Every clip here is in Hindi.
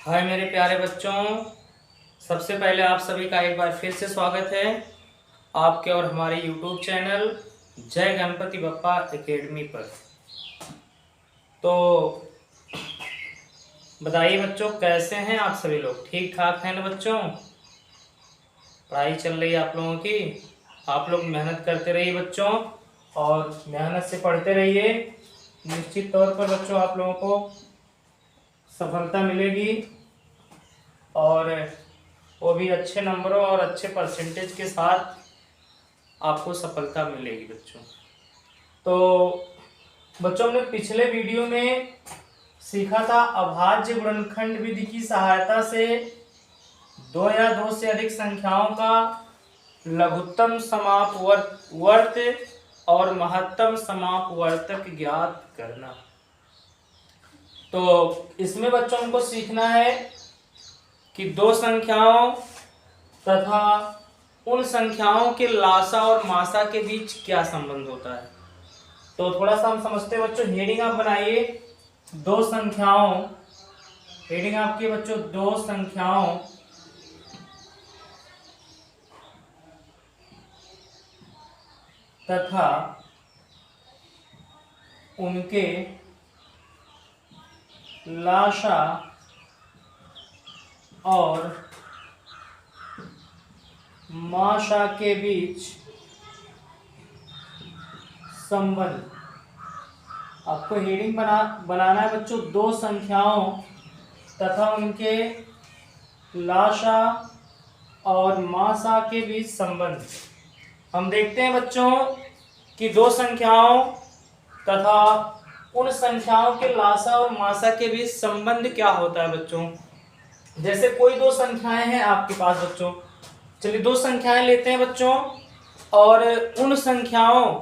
हाय मेरे प्यारे बच्चों, सबसे पहले आप सभी का एक बार फिर से स्वागत है आपके और हमारे YouTube चैनल जय गणपति बप्पा एकेडमी पर। तो बताइए बच्चों, कैसे हैं आप सभी लोग? ठीक ठाक हैं ना बच्चों? पढ़ाई चल रही है आप लोगों की? आप लोग मेहनत करते रहिए बच्चों, और मेहनत से पढ़ते रहिए। निश्चित तौर पर बच्चों आप लोगों को सफलता मिलेगी, और वो भी अच्छे नंबरों और अच्छे परसेंटेज के साथ आपको सफलता मिलेगी बच्चों। तो बच्चों, हमने पिछले वीडियो में सीखा था अभाज्य गुणनखंड विधि की सहायता से दो या दो से अधिक संख्याओं का लघुत्तम समापवर्त और महत्तम समापवर्तक ज्ञात करना। तो इसमें बच्चों हमको सीखना है कि दो संख्याओं तथा उन संख्याओं के लासा और मासा के बीच क्या संबंध होता है। तो थोड़ा सा हम समझते हैं बच्चों। हेडिंग आप बनाइए दो संख्याओं, हेडिंग आपके बच्चों दो संख्याओं तथा उनके लासा और मासा के बीच संबंध। आपको हेडिंग बनाना है बच्चों दो संख्याओं तथा उनके लासा और मासा के बीच संबंध। हम देखते हैं बच्चों कि दो संख्याओं तथा उन संख्याओं के लासा और मासा के बीच संबंध क्या होता है बच्चों। जैसे कोई दो संख्याएं हैं आपके पास बच्चों, चलिए दो संख्याएं लेते हैं बच्चों, और उन संख्याओं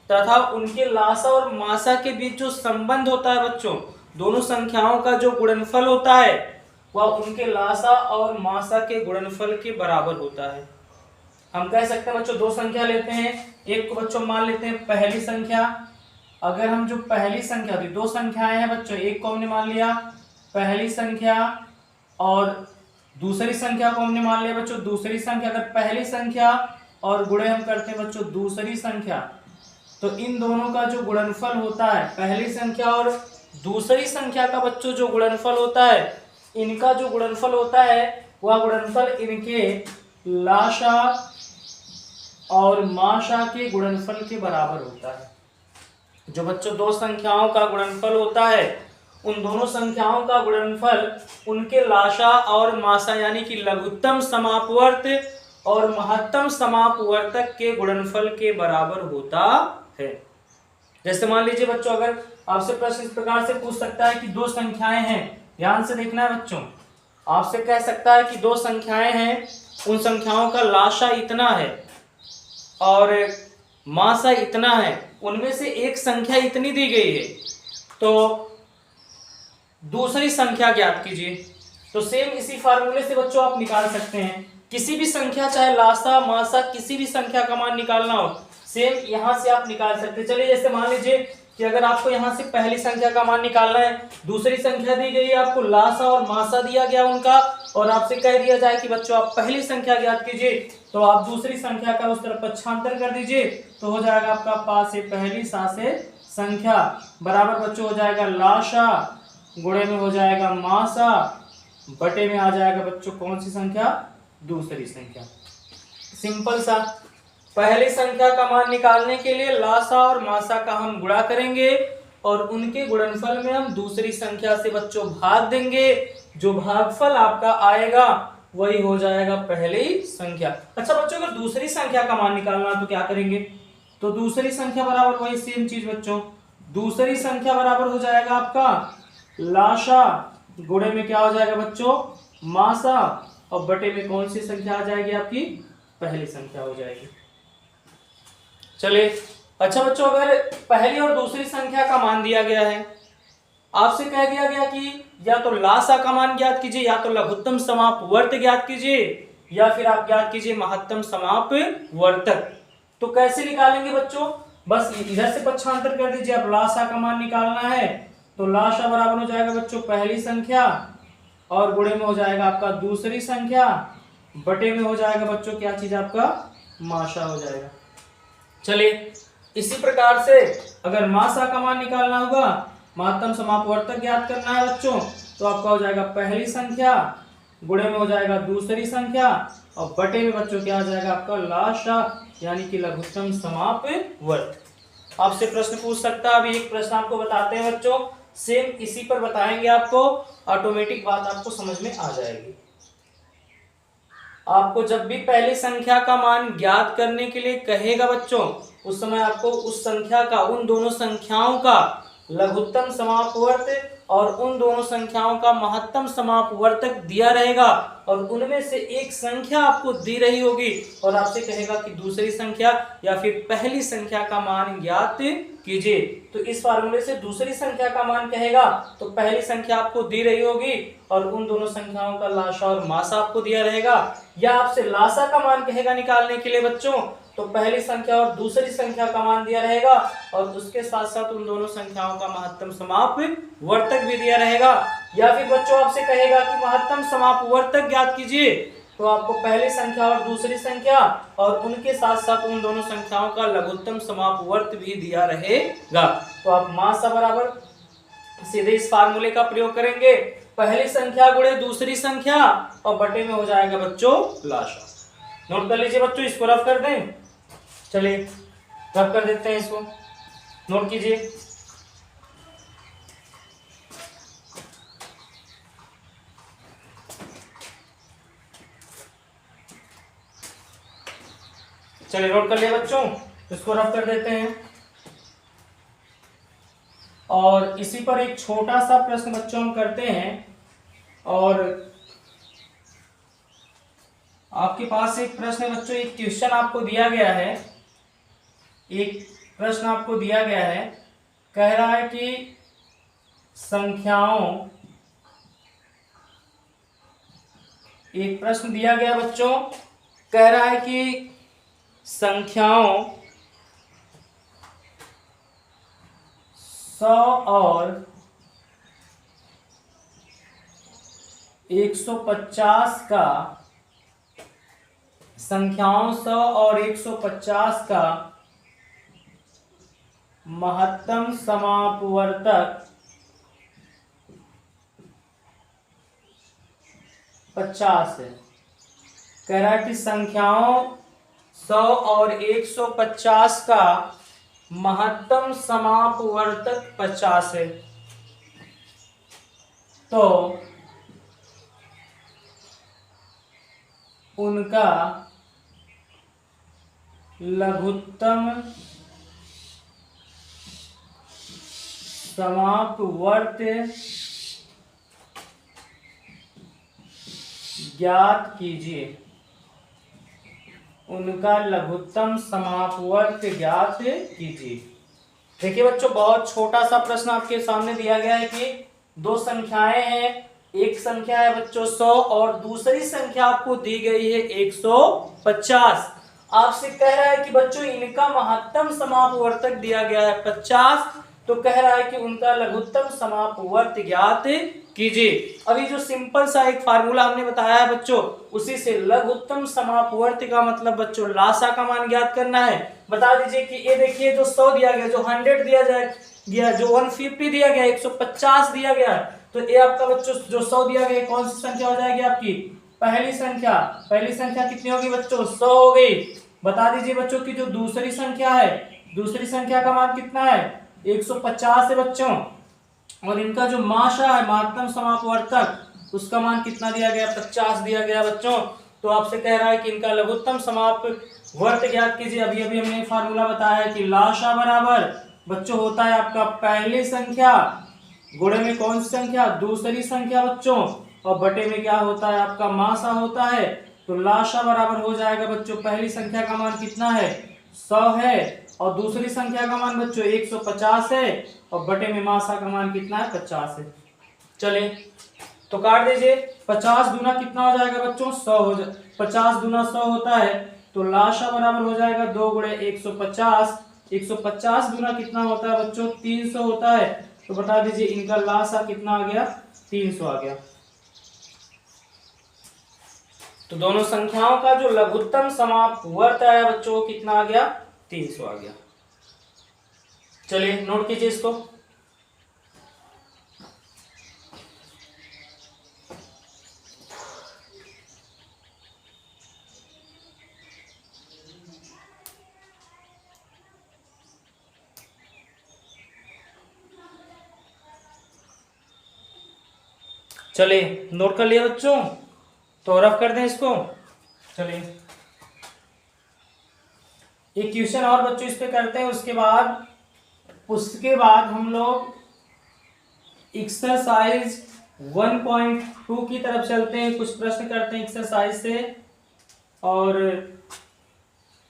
तथा उनके लासा और मासा के बीच जो संबंध होता है बच्चों, दोनों संख्याओं का जो गुणनफल होता है वह उनके लासा और मासा के गुणनफल के बराबर होता है। हम कह सकते हैं बच्चों दो संख्या लेते हैं, एक को बच्चों मान लेते हैं पहली संख्या। अगर हम जो पहली संख्या थी, दो संख्याएं हैं बच्चों, एक को हमने मान लिया पहली संख्या और दूसरी संख्या को हमने मान लिया बच्चों दूसरी संख्या। अगर पहली संख्या और गुणे हम करते हैं बच्चों दूसरी संख्या, तो इन दोनों का जो गुणनफल होता है, पहली संख्या और दूसरी संख्या का बच्चों जो गुणनफल होता है, इनका जो गुणनफल होता है वह गुणनफल इनके लासा और मासा के गुणनफल के बराबर होता है। जो बच्चों दो संख्याओं का गुणनफल होता है, उन दोनों संख्याओं का गुणनफल उनके लासा और मासा यानी कि लघुत्तम समापवर्त और महत्तम समापवर्तक के गुणनफल के बराबर होता है। जैसे मान लीजिए बच्चों, अगर आपसे प्रश्न इस प्रकार से पूछ सकता है कि दो संख्याएं हैं, ध्यान से देखना है बच्चों, आपसे कह सकता है कि दो संख्याएं हैं, उन संख्याओं का लासा इतना है और मासा इतना है, उनमें से एक संख्या इतनी दी गई है, तो दूसरी संख्या ज्ञात कीजिए। तो सेम इसी फार्मूले से बच्चों आप निकाल सकते हैं किसी भी संख्या, चाहे लासा मासा किसी भी संख्या का मान निकालना हो, सेम यहां से आप निकाल सकते हैं। चलिए जैसे मान लीजिए कि अगर आपको यहां से पहली संख्या का मान निकालना है, दूसरी संख्या दी गई है, आपको लासा और मासा दिया गया उनका, और आपसे कह दिया जाए कि बच्चों आप पहली संख्या ज्ञात कीजिए, तो आप दूसरी संख्या का उस तरफ पक्षांतर कर दीजिए, तो हो जाएगा आपका पा से पहली सा से संख्या बराबर बच्चों हो जाएगा लासा, गुणे में हो जाएगा मासा, बटे में आ जाएगा बच्चों कौन सी संख्या, दूसरी संख्या। सिंपल सा। पहली संख्या का मान निकालने के लिए लासा और मासा का हम गुणा करेंगे और उनके गुणनफल में हम दूसरी संख्या से बच्चों भाग देंगे, जो भागफल आपका आएगा वही हो जाएगा पहली संख्या। अच्छा बच्चों, अगर दूसरी संख्या का मान निकालना तो क्या करेंगे, तो दूसरी संख्या बराबर वही सेम चीज बच्चों, दूसरी संख्या बराबर हो जाएगा आपका लासा, गुणे में क्या हो जाएगा बच्चों मासा, और बटे में कौन सी संख्या आ जाएगी आपकी, पहली संख्या हो जाएगी। चलिए अच्छा बच्चों, अगर पहली और दूसरी संख्या का मान दिया गया है, आपसे कह दिया गया कि या तो लासा का मान ज्ञात कीजिए, या तो लघुत्तम समापवर्त ज्ञात कीजिए, या फिर आप ज्ञात कीजिए महत्तम समापवर्तक। तो कैसे निकालेंगे बच्चों, बस इधर से पक्षांतर कर दीजिए। अब लासा का मान निकालना है तो लासा बराबर हो जाएगा बच्चों पहली संख्या और गुणे में हो जाएगा आपका दूसरी संख्या, बटे में हो जाएगा बच्चों क्या चीज आपका, माशा हो जाएगा। चलिए इसी प्रकार से अगर माशा का मान निकालना होगा, महत्तम समापवर्तक ज्ञात करना है बच्चों, तो आपका हो जाएगा पहली संख्या, गुणे में हो जाएगा दूसरी संख्या, और बटे में बच्चों क्या आ जाएगा आपका लाशा, यानी कि लघुत्तम समापवर्त। आपसे प्रश्न पूछ सकता है। अभी एक प्रश्न आपको बताते हैं बच्चों, सेम इसी पर बताएंगे आपको, ऑटोमेटिक बात आपको समझ में आ जाएगी। आपको जब भी पहली संख्या का मान ज्ञात करने के लिए कहेगा बच्चों, उस समय आपको उस संख्या का, उन दोनों संख्याओं का लघुत्तम समापवर्त और उन दोनों संख्याओं का महत्तम समापवर्तक दिया रहेगा, और उनमें से एक संख्या आपको दी रही होगी और आपसे कहेगा कि दूसरी संख्या या फिर पहली संख्या का मान ज्ञात कीजिए। तो इस फार्मूले से दूसरी संख्या का मान कहेगा तो पहली संख्या आपको दी रही होगी और उन दोनों संख्याओं का लाशा और मासा आपको दिया रहेगा, या आपसे लाशा का मान कहेगा निकालने के लिए बच्चों, तो पहली संख्या और दूसरी संख्या का मान दिया रहेगा और उसके साथ साथ उन दोनों संख्याओं का महत्तम समापवर्तक भी दिया रहेगा। या फिर बच्चों आपसे कहेगा कि महत्तम समापवर्तक ज्ञात कीजिए, तो आपको पहली संख्या और दूसरी संख्या और उनके साथ साथ उन दोनों संख्याओं का लघुत्तम समापवर्त भी दिया रहेगा। तो आप मासा बराबर सीधे इस फार्मूले का प्रयोग करेंगे, पहली संख्या गुणे दूसरी संख्या और बटे में हो जाएगा बच्चों लाशा। नोट कर लीजिए बच्चों, इसको रफ कर दें। चलिए रफ कर देते हैं इसको, नोट कीजिए। चलिए नोट कर लिया बच्चों, इसको रफ कर देते हैं। और इसी पर एक छोटा सा प्रश्न बच्चों हम करते हैं, और आपके पास एक प्रश्न है बच्चों, एक क्वेश्चन आपको दिया गया है, एक प्रश्न आपको दिया गया है, कह रहा है कि संख्याओं, एक प्रश्न दिया गया बच्चों, कह रहा है कि संख्याओं 100 और 150 का, संख्याओं 100 और 150 का महत्तम समापवर्तक 50 है। कह रहा है कि संख्याओं 100 और 150 का महत्तम समापवर्तक 50 है। तो उनका लघुत्तम समापवर्त ज्ञात कीजिए, उनका लघुत्तम समापवर्त ज्ञात कीजिए। देखिए बच्चों, बहुत छोटा सा प्रश्न आपके सामने दिया गया है कि दो संख्याएं हैं, एक संख्या है बच्चों 100 और दूसरी संख्या आपको दी गई है 150। आपसे कह रहा है कि बच्चों इनका महत्तम समापवर्तक दिया गया है 50, तो कह रहा है कि उनका लघुत्तम समापवर्त ज्ञात कीजिए। अभी जो सिंपल सा एक फार्मूला हमने बताया है बच्चों, उसी से लघुत्तम समापवर्त का मतलब बच्चों लाशा का मान ज्ञात करना है। बता दीजिए कि ये देखिए जो 100 दिया गया, जो 100 दिया गया, जो 150 दिया गया, 150 दिया गया, तो ये आपका बच्चों जो 100 दिया गया कौन सी संख्या हो जाएगी आपकी, पहली संख्या। पहली संख्या कितनी होगी बच्चों, 100 हो गई। बता दीजिए बच्चों की जो दूसरी संख्या है, दूसरी संख्या का मान कितना है, 150 है बच्चों, और इनका जो माशा है महत्तम समापवर्तक, उसका मान कितना दिया गया, 50 दिया गया बच्चों। तो आपसे कह रहा है कि इनका लघुत्तम समापवर्त ज्ञात कीजिए। अभी अभी हमने फार्मूला बताया है कि लाशा बराबर बच्चों होता है आपका पहली संख्या गुणे में कौन सी संख्या, दूसरी संख्या बच्चों, और बटे में क्या होता है आपका माशा होता है। तो लाशा बराबर हो जाएगा बच्चों, पहली संख्या का मान कितना है 100 है, और दूसरी संख्या का मान बच्चों 150 है, और बटे में माशा का मान कितना है 50 है। चलिए तो काट दीजिए, 50 दूना कितना हो जाएगा बच्चों 100 हो जाए, 50 दूना 100 होता है, तो लाशा बराबर हो जाएगा 2 गुणे 150, 150 दूना कितना होता है बच्चों 300 होता है। तो बता दीजिए इनका लाशा कितना आ गया, 300 आ गया। तो दोनों संख्याओं का जो लघुत्तम समापवर्त आया बच्चों, कितना आ गया? 300 आ गया। चलिए नोट कीजिए इसको। चलिए नोट कर लिया बच्चों, तो रफ कर दें इसको। चलिए एक क्वेश्चन और बच्चों इस पे करते हैं, उसके बाद हम लोग एक्सरसाइज 1.2 की तरफ चलते हैं। कुछ प्रश्न करते हैं एक्सरसाइज से, और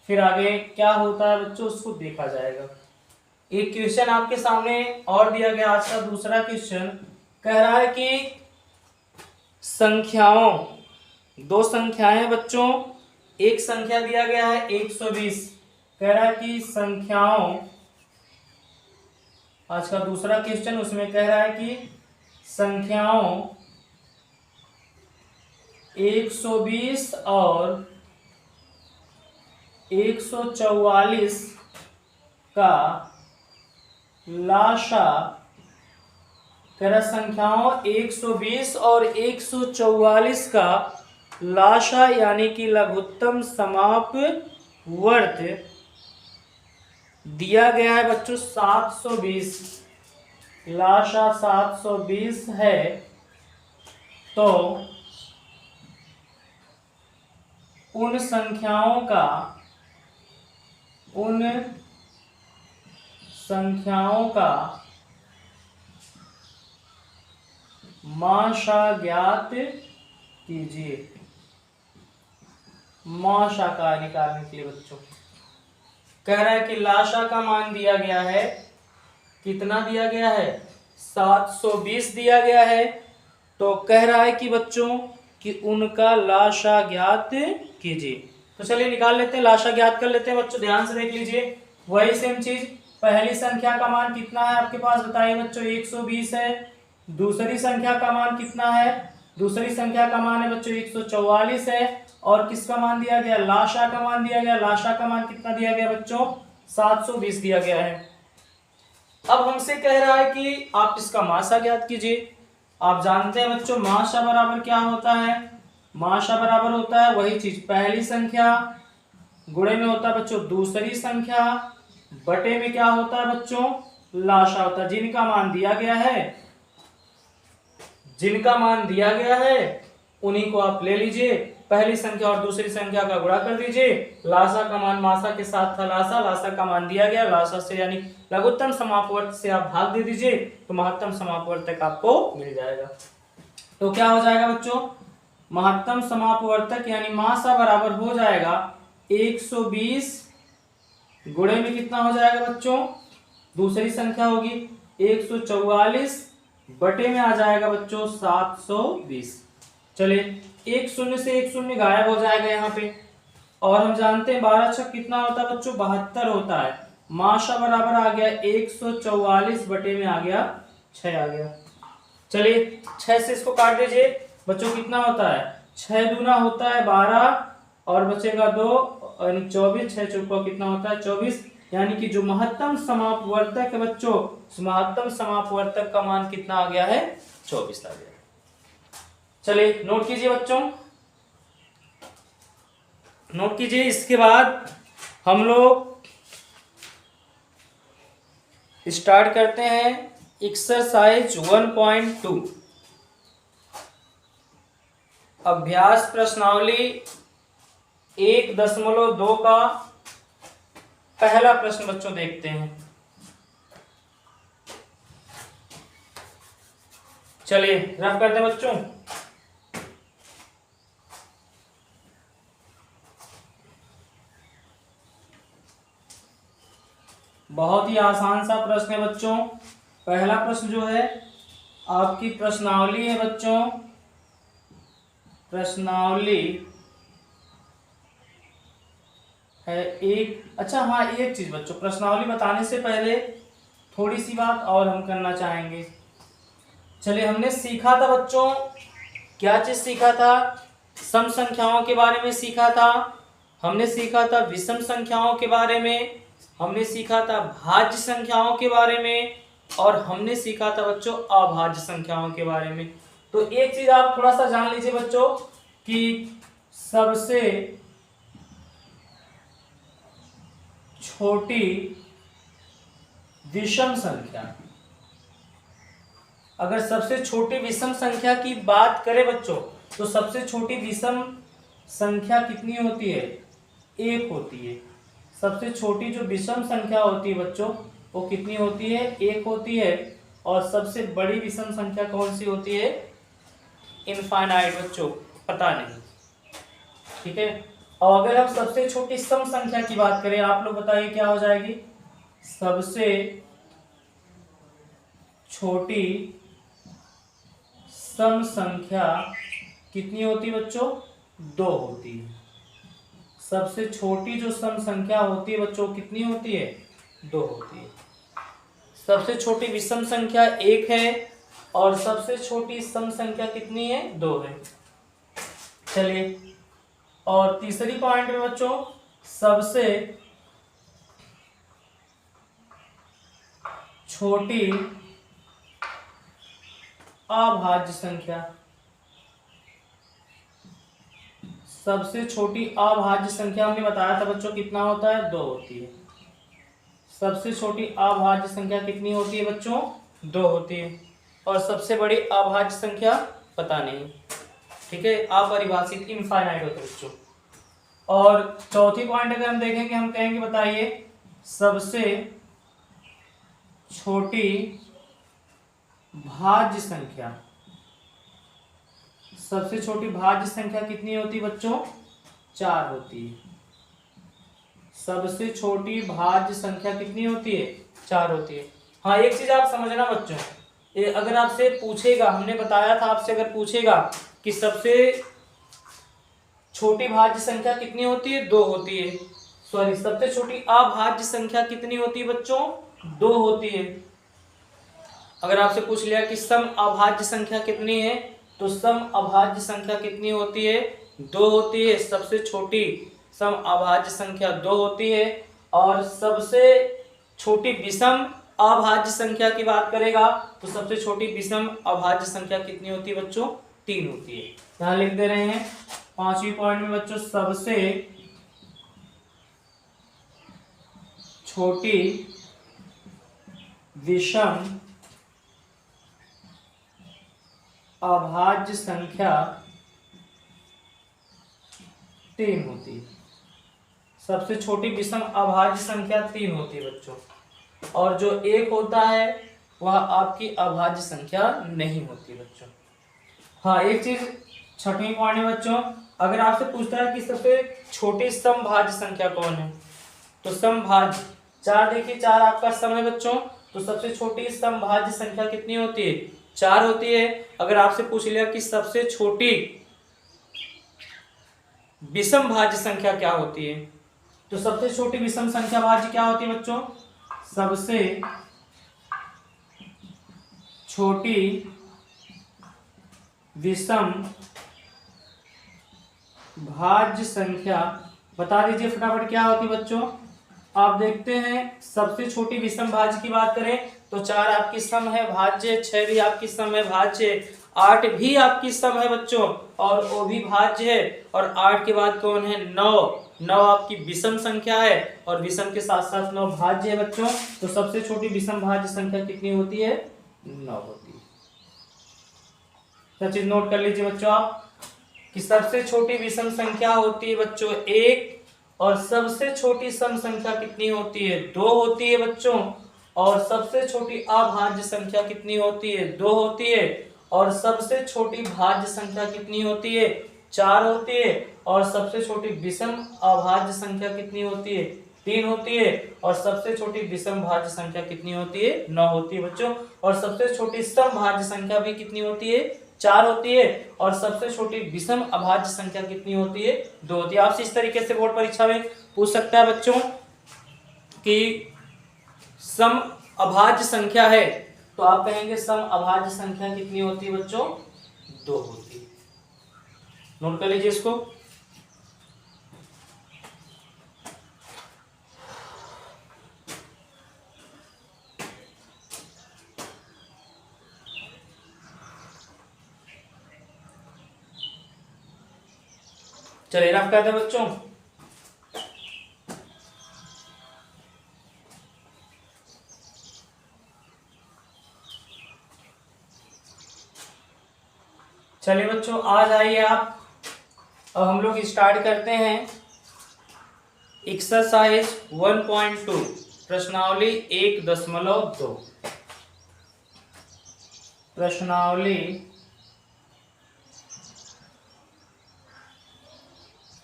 फिर आगे क्या होता है बच्चों उसको देखा जाएगा। एक क्वेश्चन आपके सामने और दिया गया, आज का दूसरा क्वेश्चन कह रहा है कि संख्याओं, दो संख्याएं बच्चों, एक संख्या दिया गया है 120, कह रहा है कि संख्याओं, आज का दूसरा क्वेश्चन उसमें कह रहा है कि संख्याओं 120 और 144 का लाशा, कह रहा संख्याओं 120 और 144 का लाशा यानी कि लघुत्तम समापवर्त दिया गया है बच्चों 720, लाशा 720 है। तो उन संख्याओं का माशा ज्ञात कीजिए। माशा का निकालने के लिए बच्चों कह रहा है कि लाशा का मान दिया गया है, कितना दिया गया है? 720 दिया गया है। तो कह रहा है कि बच्चों कि उनका लाशा ज्ञात कीजिए। तो चलिए निकाल लेते हैं, लाशा ज्ञात कर लेते हैं बच्चों। ध्यान से देख लीजिए, वही सेम चीज। पहली संख्या का मान कितना है आपके पास बताइए बच्चों? 120 है। दूसरी संख्या का मान कितना है? दूसरी संख्या का मान है बच्चों 144 है। और किसका मान दिया गया? लाशा का मान दिया गया। लाशा का मान कितना दिया गया बच्चों? 720 दिया गया है। अब हमसे कह रहा है कि आप इसका माशा ज्ञात कीजिए। आप जानते हैं बच्चों माशा बराबर क्या होता है? माशा बराबर होता है वही चीज, पहली संख्या गुणे में होता है बच्चों दूसरी संख्या, बटे में क्या होता है बच्चों? लाशा होता है। जिनका मान दिया गया है उन्हीं को आप ले लीजिए, पहली संख्या और दूसरी संख्या का गुणा कर दीजिए। लाशा का मान माशा के साथ था लाशा का मान दिया गया, लाशा से यानी लघुत्तम समापवर्त से आप भाग दे दीजिए, तो महत्तम समापवर्तक आपको मिल जाएगा। तो क्या हो जाएगा बच्चों? महत्तम समापवर्तक यानी माशा बराबर हो जाएगा 120 गुणे में कितना हो जाएगा बच्चों? दूसरी संख्या होगी 144 बटे में आ जाएगा बच्चों 720। चलिए एक शून्य से एक शून्य गायब हो जाएगा यहाँ पे। और हम जानते हैं 12 छक कितना होता है बच्चों? 72 होता है। माशा बराबर आ गया 144 बटे में आ गया 6 आ गया। चलिए 6 से इसको काट दीजिए बच्चों, कितना होता है? 6 दूना होता है 12 और बचेगा 2 यानी 24। 6 चौका कितना होता है? 24। यानी कि जो महत्तम समापवर्तक है बच्चों, उस महत्तम समापवर्तक का मान कितना आ गया है? 24 आ गया। चलिए नोट कीजिए बच्चों, नोट कीजिए। इसके बाद हम लोग स्टार्ट करते हैं एक्सरसाइज 1.2 अभ्यास प्रश्नावली 1.2 का पहला प्रश्न बच्चों देखते हैं। चलिए रफ करते हैं बच्चों। बहुत ही आसान सा प्रश्न है बच्चों। पहला प्रश्न जो है आपकी प्रश्नावली है बच्चों, प्रश्नावली है एक। अच्छा हाँ, एक चीज बच्चों, प्रश्नावली बताने से पहले थोड़ी सी बात और हम करना चाहेंगे। चलिए हमने सीखा था बच्चों, क्या चीज सीखा था? सम संख्याओं के बारे में सीखा था, हमने सीखा था विषम संख्याओं के बारे में, हमने सीखा था भाज्य संख्याओं के बारे में, और हमने सीखा था बच्चों अभाज्य संख्याओं के बारे में। तो एक चीज आप थोड़ा सा जान लीजिए बच्चों कि सबसे छोटी विषम संख्या, अगर सबसे छोटी विषम संख्या की बात करें बच्चों तो सबसे छोटी विषम संख्या कितनी होती है? 1 होती है। सबसे छोटी जो विषम संख्या होती है बच्चों वो कितनी होती है? 1 होती है। और सबसे बड़ी विषम संख्या कौन सी होती है? इनफाइनाइट बच्चों, पता नहीं। ठीक है। और अगर हम सबसे छोटी सम संख्या की बात करें, आप लोग बताइए क्या हो जाएगी? सबसे छोटी सम संख्या कितनी होती है बच्चों? 2 होती है। सबसे छोटी जो सम संख्या होती है बच्चों कितनी होती है? 2 होती है। सबसे छोटी विषम संख्या 1 है और सबसे छोटी सम संख्या कितनी है? 2 है। चलिए, और तीसरी पॉइंट में बच्चों सबसे छोटी अभाज्य संख्या, सबसे छोटी अभाज्य संख्या हमने बताया था बच्चों कितना होता है? 2 होती है। सबसे छोटी अभाज्य संख्या कितनी होती है बच्चों? 2 होती है। और सबसे बड़ी अभाज्य संख्या पता नहीं। ठीक है, अपरिभाषित, इनफाइनाइट होता है बच्चों। और चौथी पॉइंट अगर हम देखेंगे, हम कहेंगे बताइए सबसे छोटी भाज्य संख्या, सबसे छोटी भाज्य संख्या कितनी होती है बच्चों? 4 होती है। सबसे छोटी भाज्य संख्या कितनी होती है? 4 होती है। हाँ, एक चीज आप समझना बच्चों, अगर आपसे पूछेगा, हमने बताया था आपसे अगर पूछेगा कि सबसे छोटी भाज्य संख्या कितनी होती है? 2 होती है। सॉरी, सबसे छोटी अभाज्य संख्या कितनी होती है बच्चों? 2 होती है। अगर आपसे पूछ लिया कि सम अभाज्य संख्या कितनी है, तो सम अभाज्य संख्या कितनी होती है? 2 होती है। सबसे छोटी सम अभाज्य संख्या 2 होती है। और सबसे छोटी विषम अभाज्य संख्या की बात करेगा तो सबसे छोटी विषम अभाज्य संख्या कितनी होती है बच्चों? 3 होती है। यहां लिख दे रहे हैं 5वीं पॉइंट में बच्चों सबसे छोटी विषम अभाज्य संख्या 3 होती है। सबसे छोटी विषम अभाज्य संख्या 3 होती है बच्चों। और जो 1 होता है वह आपकी अभाज्य संख्या नहीं होती बच्चों। हाँ, एक चीज 6वीं पॉइंट में बच्चों, अगर आपसे पूछता है कि सबसे छोटी समभाज्य संख्या कौन है, तो समभाज्य 4, देखिए 4 आपका सम है बच्चों, तो सबसे छोटी समभाज्य संख्या कितनी होती है? 4 होती है। अगर आपसे पूछ लिया कि सबसे छोटी विषम भाज्य संख्या क्या होती है, तो सबसे छोटी विषम संख्या भाज्य क्या होती है बच्चों? सबसे छोटी विषम भाज्य संख्या बता दीजिए फटाफट क्या होती है बच्चों? आप देखते हैं सबसे छोटी विषम भाज्य की बात करें तो 4 आपकी सम है भाज्य, 6 भी आपकी सम है भाज्य, 8 भी आपकी सम है बच्चों और वो भी भाज्य है। और 8 के बाद कौन है? 9 आपकी विषम संख्या है और विषम के साथ साथ 9 भाज्य है बच्चों। तो सबसे छोटी विषम भाज्य संख्या कितनी होती है? 9 होती है। तो चीज नोट कर लीजिए बच्चों आप कि सबसे छोटी विषम संख्या होती है बच्चों 1 और सबसे छोटी सम संख्या कितनी होती है? 2 होती है बच्चों। और सबसे छोटी अभाज्य संख्या कितनी होती है? 2 होती है। और सबसे छोटी भाज्य संख्या कितनी होती है? 4 होती है। और सबसे छोटी विषम अभाज्य संख्या कितनी होती है? 3 होती है। और सबसे छोटी विषम भाज्य संख्या कितनी होती है? 9 होती है बच्चों। और सबसे छोटी सम भाज्य संख्या भी कितनी होती है? 4 होती है। और सबसे छोटी विषम अभाज्य संख्या कितनी होती है? 2 होती है। आपसे इस तरीके से बोर्ड परीक्षा में पूछ सकता है बच्चों कि सम अभाज्य संख्या है तो आप कहेंगे सम अभाज्य संख्या कितनी होती है बच्चों? 2 होती है। नोट कर लीजिए इसको। चलिए रफ करते हैं बच्चों। चलिए बच्चों आज आइए आप, अब हम लोग स्टार्ट करते हैं एक्सरसाइज 1.2 प्रश्नावली 1.2। प्रश्नावली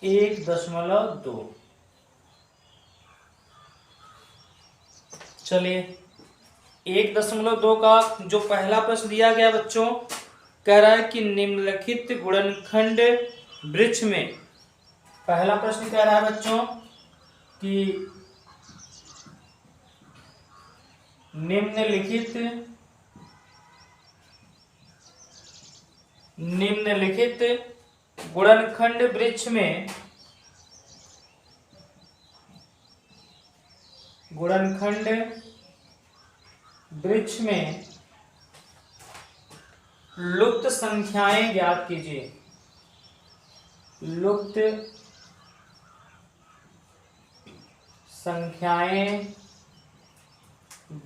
1.2। चलिए 1.2 का जो पहला प्रश्न दिया गया बच्चों, कह रहा है कि निम्नलिखित गुणनखंड वृक्ष में, पहला प्रश्न कह रहा है बच्चों कि निम्नलिखित गुणनखंड वृक्ष में, गुणनखंड वृक्ष में लुप्त संख्याएं ज्ञात कीजिए। लुप्त संख्याएं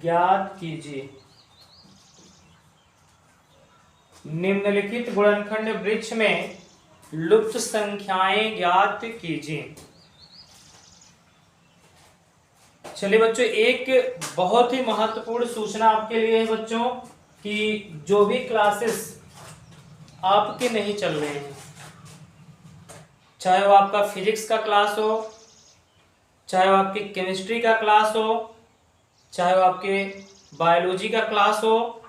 ज्ञात कीजिए। निम्नलिखित गुणनखंड वृक्ष में लुप्त संख्याएं ज्ञात कीजिए। चलिए बच्चों, एक बहुत ही महत्वपूर्ण सूचना आपके लिए है बच्चों कि जो भी क्लासेस आपके नहीं चल रहे हैं, चाहे वो आपका फिजिक्स का क्लास हो, चाहे वो आपकी केमिस्ट्री का क्लास हो, चाहे वो आपके बायोलॉजी का क्लास हो,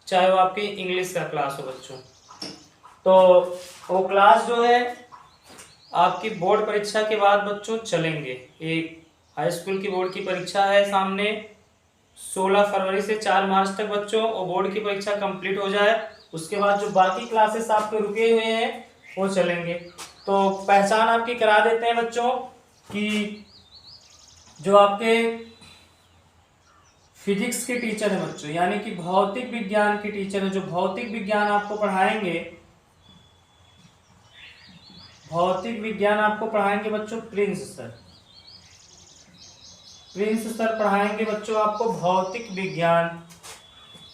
चाहे वो आपकी इंग्लिश का क्लास हो बच्चों, तो वो क्लास जो है आपकी बोर्ड परीक्षा के बाद बच्चों चलेंगे। एक हाई स्कूल की बोर्ड की परीक्षा है सामने 16 फरवरी से 4 मार्च तक बच्चों, और बोर्ड की परीक्षा कंप्लीट हो जाए उसके बाद जो बाकी क्लासेस आपके रुके हुए हैं वो चलेंगे। तो पहचान आपकी करा देते हैं बच्चों कि जो आपके फिजिक्स के टीचर हैं बच्चों, यानी कि भौतिक विज्ञान के टीचर हैं, जो भौतिक विज्ञान आपको पढ़ाएंगे, भौतिक विज्ञान आपको पढ़ाएंगे बच्चों प्रिंस सर। प्रिंस सर पढ़ाएंगे बच्चों आपको भौतिक विज्ञान।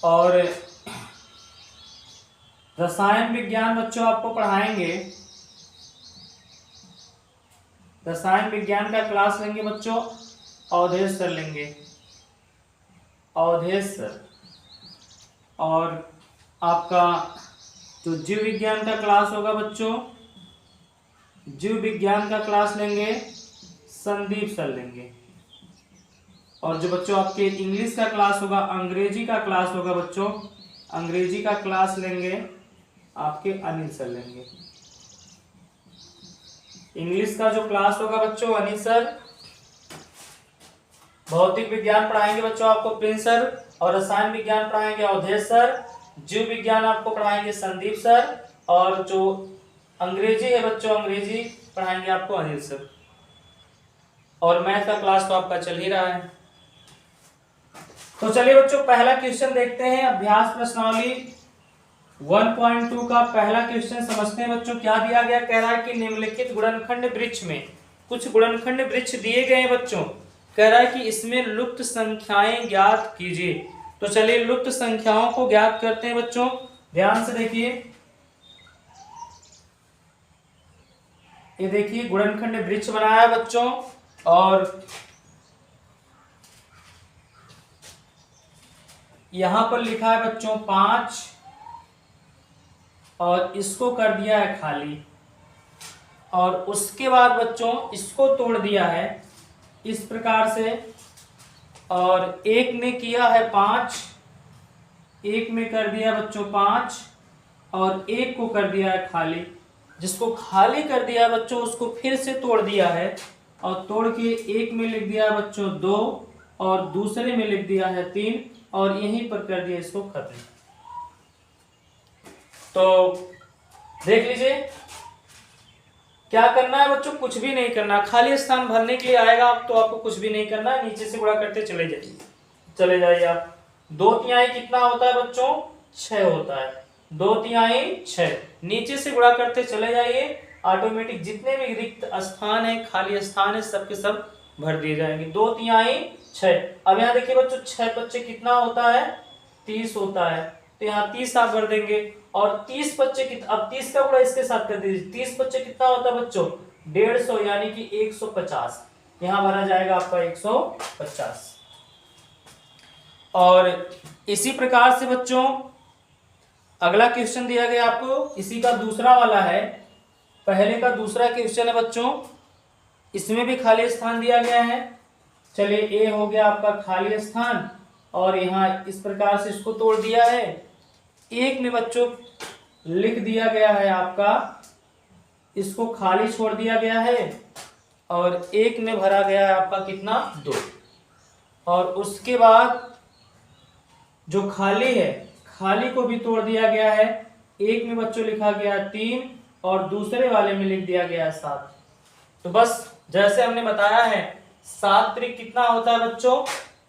और रसायन विज्ञान बच्चों आपको पढ़ाएंगे, रसायन विज्ञान का क्लास लेंगे बच्चों अवधेश सर लेंगे, अवधेश सर। और आपका जो जीव विज्ञान का क्लास होगा बच्चों, जीव विज्ञान का क्लास लेंगे संदीप सर लेंगे। और जो बच्चों आपके इंग्लिश का क्लास होगा, अंग्रेजी का क्लास होगा बच्चों, अंग्रेजी का क्लास लेंगे आपके अनिल सर लेंगे। इंग्लिश का जो क्लास होगा बच्चों अनिल सर, भौतिक विज्ञान पढ़ाएंगे बच्चों आपको प्रिंस सर, और रसायन विज्ञान पढ़ाएंगे अवधेश सर, जीव विज्ञान आपको पढ़ाएंगे संदीप सर, और जो अंग्रेजी है बच्चों अंग्रेजी पढ़ाएंगे आपको अनिल सर। और मैथ का क्लास तो आपका चल ही रहा है। तो चलिए बच्चों पहला क्वेश्चन देखते हैं, अभ्यास प्रश्नावली 1.2 का पहला क्वेश्चन समझते हैं बच्चों। क्या दिया गया, कह रहा है कि निम्नलिखित गुणनखंड वृक्ष में, कुछ गुणनखंड वृक्ष दिए गए हैं बच्चों, कह रहा है कि इसमें लुप्त संख्याएं ज्ञात कीजिए। तो चलिए लुप्त संख्याओं को ज्ञात करते हैं बच्चों, ध्यान से देखिए। ये देखिए गुणनखंड वृक्ष बनाया है बच्चों, और यहां पर लिखा है बच्चों 5, और इसको कर दिया है खाली, और उसके बाद बच्चों इसको तोड़ दिया है इस प्रकार से, और एक में किया है 5, एक में कर दिया बच्चों 5, और एक को कर दिया है खाली। जिसको खाली कर दिया बच्चों उसको फिर से तोड़ दिया है, और तोड़ के एक में लिख दिया बच्चों 2, और दूसरे में लिख दिया है 3, और यहीं पर कर दिया इसको खत्म। तो देख लीजिए क्या करना है बच्चों, कुछ भी नहीं करना, खाली स्थान भरने के लिए आएगा आप तो आपको कुछ भी नहीं करना है, नीचे से गुणा करते चले जाइए आप। 2/3 कितना होता है बच्चों, 6 होता है, 2/3 6, नीचे से गुणा करते चले जाइए, ऑटोमेटिक जितने भी रिक्त स्थान है, खाली स्थान है, सबके सब भर दिए जाएंगे। 2/3 6। अब यहाँ देखिए बच्चों 6×5 कितना होता है, 30 होता है, तो यहाँ 30 आप भर देंगे। और 30×5 कितना, अब 30 का गुणा इसके साथ कर दीजिए, 30×5 कितना होता है बच्चों, 150, यानी कि 150, यहाँ भरा जाएगा आपका 150। और इसी प्रकार से बच्चों अगला क्वेश्चन दिया गया आपको, इसी का दूसरा वाला है, पहले का दूसरा क्वेश्चन है बच्चों, इसमें भी खाली स्थान दिया गया है। चलिए ए हो गया आपका खाली स्थान, और यहाँ इस प्रकार से इसको तोड़ दिया है। एक में बच्चों लिख दिया गया है आपका, इसको खाली छोड़ दिया गया है, और एक में भरा गया है आपका कितना, 2। और उसके बाद जो खाली है, खाली को भी तोड़ दिया गया है, एक में बच्चों लिखा गया 3 और दूसरे वाले में लिख दिया गया 7। तो बस जैसे हमने बताया है, 7 त्रिक कितना होता है बच्चों,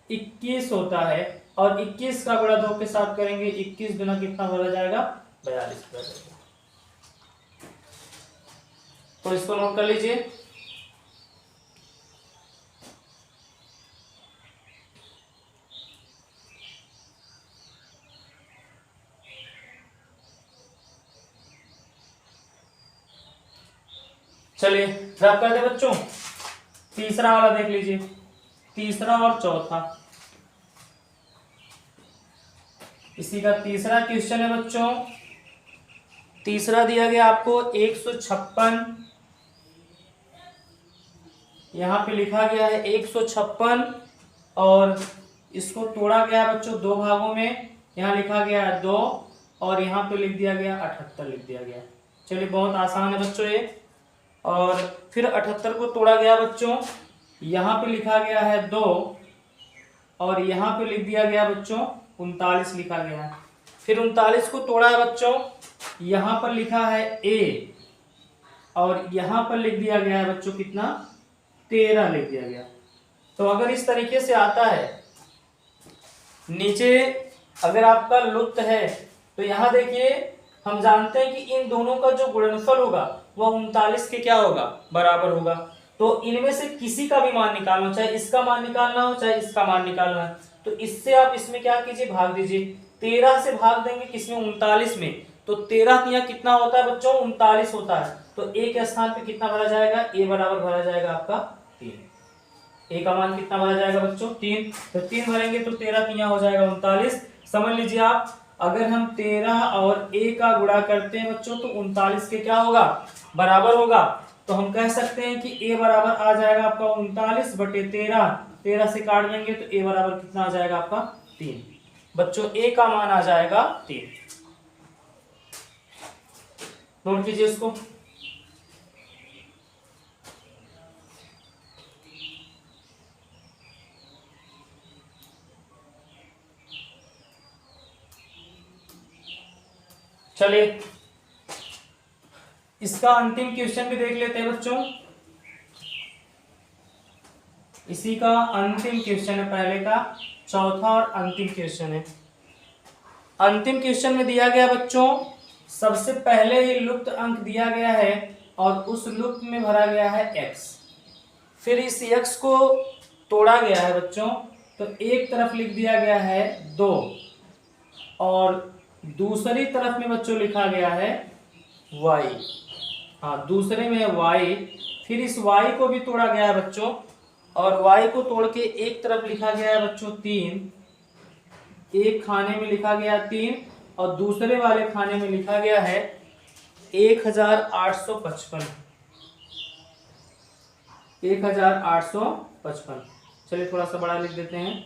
21 होता है, और 21 का गुणा 2 के साथ करेंगे, 21 गुना कितना भरा जाएगा, 42 भरा जाएगा। तो इसको नोट कर लीजिए। चलिए रब कर दे बच्चों, तीसरा वाला देख लीजिए, तीसरा और चौथा, इसी का तीसरा क्वेश्चन है बच्चों। तीसरा दिया गया आपको 156, यहाँ पे लिखा गया है 156, और इसको तोड़ा गया बच्चों 2 भागों में, यहाँ लिखा गया है 2, और यहाँ पे लिख दिया गया 78 लिख दिया गया। चलिए बहुत आसान है बच्चों ये। और फिर 78 को तोड़ा गया बच्चों, यहाँ पे लिखा गया है 2, और यहाँ पे लिख दिया गया बच्चों 39 लिखा गया है। फिर 39 को तोड़ा है बच्चों, यहाँ पर लिखा है a, और यहाँ पर लिख दिया गया है बच्चों कितना, 13 लिख दिया गया। तो अगर इस तरीके से आता है, नीचे अगर आपका लुप्त है, तो यहाँ देखिए हम जानते हैं कि इन दोनों का जो गुणनफल होगा वह 39 के क्या होगा, बराबर होगा। तो इनमें से किसी का भी मान निकालना हो, चाहे इसका मान निकालना हो चाहे इसका मान निकालना है, तो इससे आप इसमें क्या कीजिए, भाग दीजिए। 13 से भाग देंगे किसमें, 39 में, तो 13 कितना होता है बच्चों, 39 होता है। तो ए के स्थान पे कितना भरा जाएगा, ए बराबर भरा जाएगा आपका 3। ए का मान कितना भरा जाएगा बच्चों, 3। तो 3 भरेंगे तो 13 हो जाएगा 39। समझ लीजिए आप, अगर हम 13 और ए का गुणा करते हैं बच्चों, तो 39 के क्या होगा, बराबर होगा। तो हम कह सकते हैं कि ए बराबर आ जाएगा आपका 39/13, 13 से काट देंगे तो ए बराबर कितना आ जाएगा आपका, 3। बच्चों ए का मान आ जाएगा 3। नोट कीजिए इसको। चलिए इसका अंतिम क्वेश्चन भी देख लेते हैं बच्चों। इसी का अंतिम क्वेश्चन है, पहले का चौथा और अंतिम क्वेश्चन है। अंतिम क्वेश्चन में दिया गया बच्चों, सबसे पहले ही लुप्त अंक दिया गया है और उस लुप्त में भरा गया है x। फिर इस x को तोड़ा गया है बच्चों, तो एक तरफ लिख दिया गया है 2 और दूसरी तरफ में बच्चों लिखा गया है y। हाँ, दूसरे में है y। फिर इस y को भी तोड़ा गया है बच्चों, और y को तोड़ के एक तरफ लिखा गया है बच्चों 3, एक खाने में लिखा गया 3 और दूसरे वाले खाने में लिखा गया है 1855। 1855। चलिए थोड़ा सा बड़ा लिख देते हैं,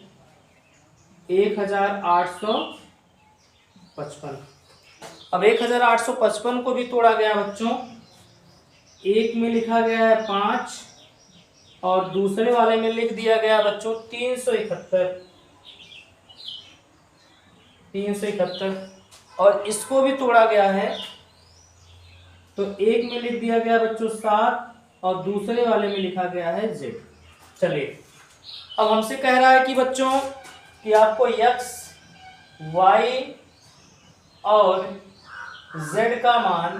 1855। अब 1855 को भी तोड़ा गया बच्चों, एक में लिखा गया है 5 और दूसरे वाले में लिख दिया गया बच्चों 371। और इसको भी तोड़ा गया है, तो एक में लिख दिया गया बच्चों 7 और दूसरे वाले में लिखा गया है z। चलिए अब हमसे कह रहा है कि बच्चों कि आपको x y और z का मान,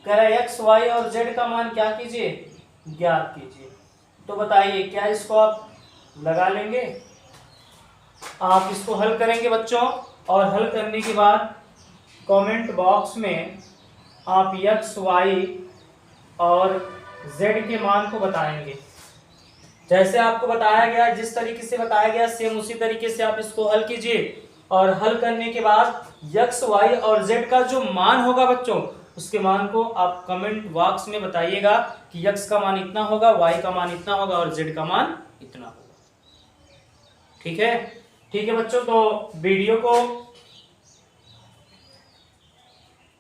कह रहा है x y और z का मान क्या कीजिए, ज्ञात कीजिए। तो बताइए क्या इसको आप लगा लेंगे, आप इसको हल करेंगे बच्चों, और हल करने के बाद कमेंट बॉक्स में आप x y और z के मान को बताएंगे। जैसे आपको बताया गया, जिस तरीके से बताया गया सेम उसी तरीके से आप इसको हल कीजिए, और हल करने के बाद x y और z का जो मान होगा बच्चों, उसके मान को आप कमेंट बॉक्स में बताइएगा कि x का मान इतना होगा, y का मान इतना होगा और z का मान इतना होगा। ठीक है, ठीक है बच्चों, तो वीडियो को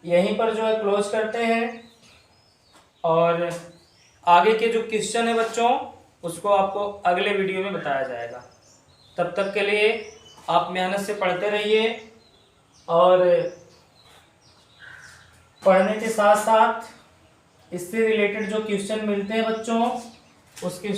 यहीं पर जो है क्लोज करते हैं, और आगे के जो क्वेश्चन है बच्चों उसको आपको अगले वीडियो में बताया जाएगा। तब तक के लिए आप मेहनत से पढ़ते रहिए, और पढ़ने के साथ साथ इससे रिलेटेड जो क्वेश्चन मिलते हैं बच्चों, उस क्वेश्चन